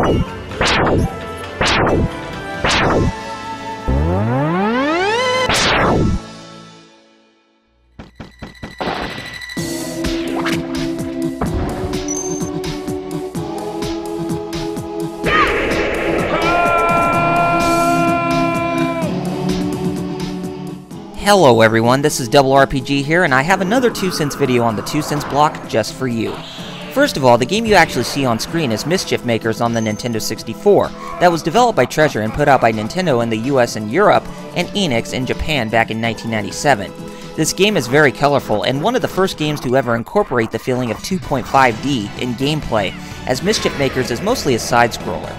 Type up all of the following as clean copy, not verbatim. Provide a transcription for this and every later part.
Hello everyone, this is RRPG here, and I have another 2 cents video on the 2 cents block just for you. First of all, the game you actually see on screen is Mischief Makers on the Nintendo 64, that was developed by Treasure and put out by Nintendo in the US and Europe, and Enix in Japan back in 1997. This game is very colorful, and one of the first games to ever incorporate the feeling of 2.5D in gameplay, as Mischief Makers is mostly a side-scroller.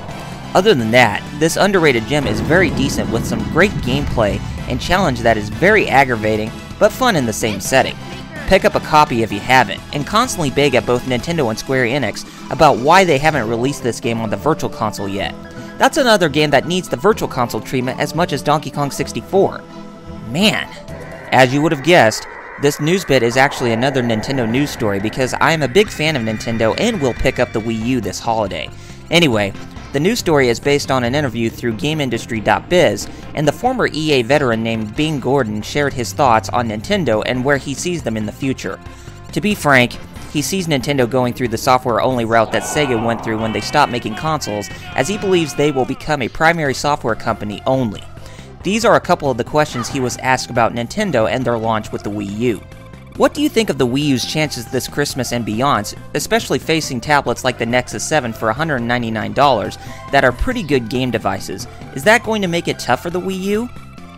Other than that, this underrated gem is very decent with some great gameplay and challenge that is very aggravating, but fun in the same setting. Pick up a copy if you haven't, and constantly beg at both Nintendo and Square Enix about why they haven't released this game on the Virtual Console yet. That's another game that needs the Virtual Console treatment as much as Donkey Kong 64. Man! As you would have guessed, this news bit is actually another Nintendo news story because I am a big fan of Nintendo and will pick up the Wii U this holiday. Anyway, the news story is based on an interview through GameIndustry.biz, and the former EA veteran named Bing Gordon shared his thoughts on Nintendo and where he sees them in the future. To be frank, he sees Nintendo going through the software-only route that Sega went through when they stopped making consoles, as he believes they will become a primary software company only. These are a couple of the questions he was asked about Nintendo and their launch with the Wii U. What do you think of the Wii U's chances this Christmas and beyond, especially facing tablets like the Nexus 7 for $199 that are pretty good game devices? Is that going to make it tough for the Wii U?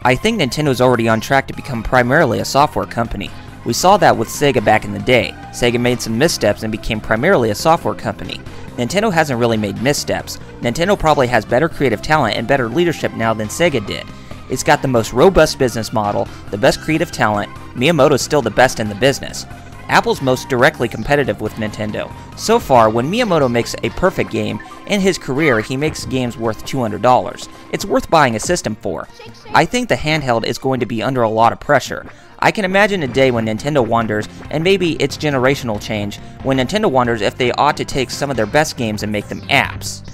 I think Nintendo's already on track to become primarily a software company. We saw that with Sega back in the day. Sega made some missteps and became primarily a software company. Nintendo hasn't really made missteps. Nintendo probably has better creative talent and better leadership now than Sega did. It's got the most robust business model, the best creative talent. Miyamoto's still the best in the business. Apple's most directly competitive with Nintendo. So far, when Miyamoto makes a perfect game, in his career he makes games worth $200. It's worth buying a system for. I think the handheld is going to be under a lot of pressure. I can imagine a day when Nintendo wonders, and maybe it's generational change, when Nintendo wonders if they ought to take some of their best games and make them apps.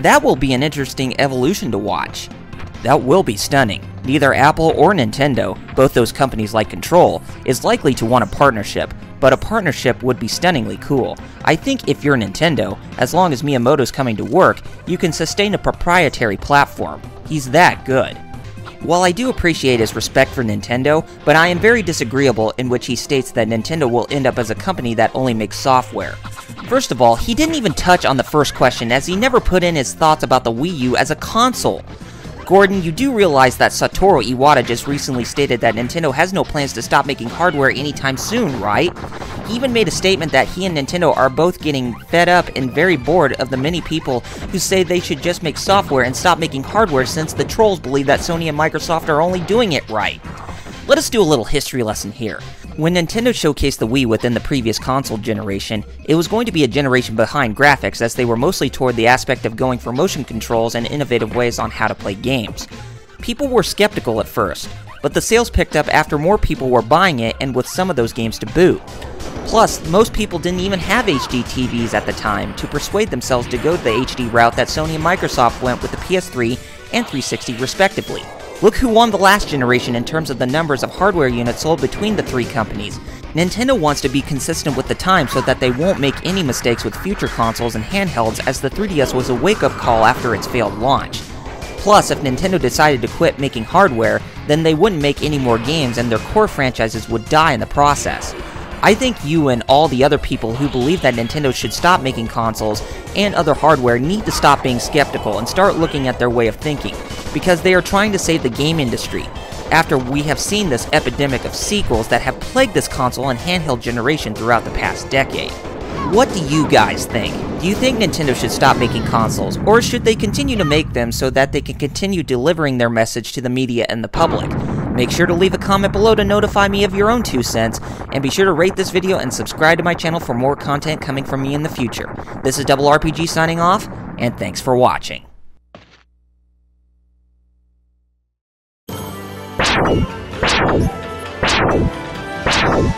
That will be an interesting evolution to watch. That will be stunning. Neither Apple or Nintendo, both those companies like Control, is likely to want a partnership, but a partnership would be stunningly cool. I think if you're Nintendo, as long as Miyamoto's coming to work, you can sustain a proprietary platform. He's that good. While I do appreciate his respect for Nintendo, but I am very disagreeable in which he states that Nintendo will end up as a company that only makes software. First of all, he didn't even touch on the first question as he never put in his thoughts about the Wii U as a console. Gordon, you do realize that Satoru Iwata just recently stated that Nintendo has no plans to stop making hardware anytime soon, right? He even made a statement that he and Nintendo are both getting fed up and very bored of the many people who say they should just make software and stop making hardware since the trolls believe that Sony and Microsoft are only doing it right. Let us do a little history lesson here. When Nintendo showcased the Wii within the previous console generation, it was going to be a generation behind graphics as they were mostly toward the aspect of going for motion controls and innovative ways on how to play games. People were skeptical at first, but the sales picked up after more people were buying it and with some of those games to boot. Plus, most people didn't even have HD TVs at the time to persuade themselves to go the HD route that Sony and Microsoft went with the PS3 and 360 respectively. Look who won the last generation in terms of the numbers of hardware units sold between the three companies. Nintendo wants to be consistent with the time so that they won't make any mistakes with future consoles and handhelds, as the 3DS was a wake-up call after its failed launch. Plus, if Nintendo decided to quit making hardware, then they wouldn't make any more games and their core franchises would die in the process. I think you and all the other people who believe that Nintendo should stop making consoles and other hardware need to stop being skeptical and start looking at their way of thinking, because they are trying to save the game industry, after we have seen this epidemic of sequels that have plagued this console and handheld generation throughout the past decade. What do you guys think? Do you think Nintendo should stop making consoles, or should they continue to make them so that they can continue delivering their message to the media and the public? Make sure to leave a comment below to notify me of your own 2 cents, and be sure to rate this video and subscribe to my channel for more content coming from me in the future. This is RRPG signing off, and thanks for watching. Wow.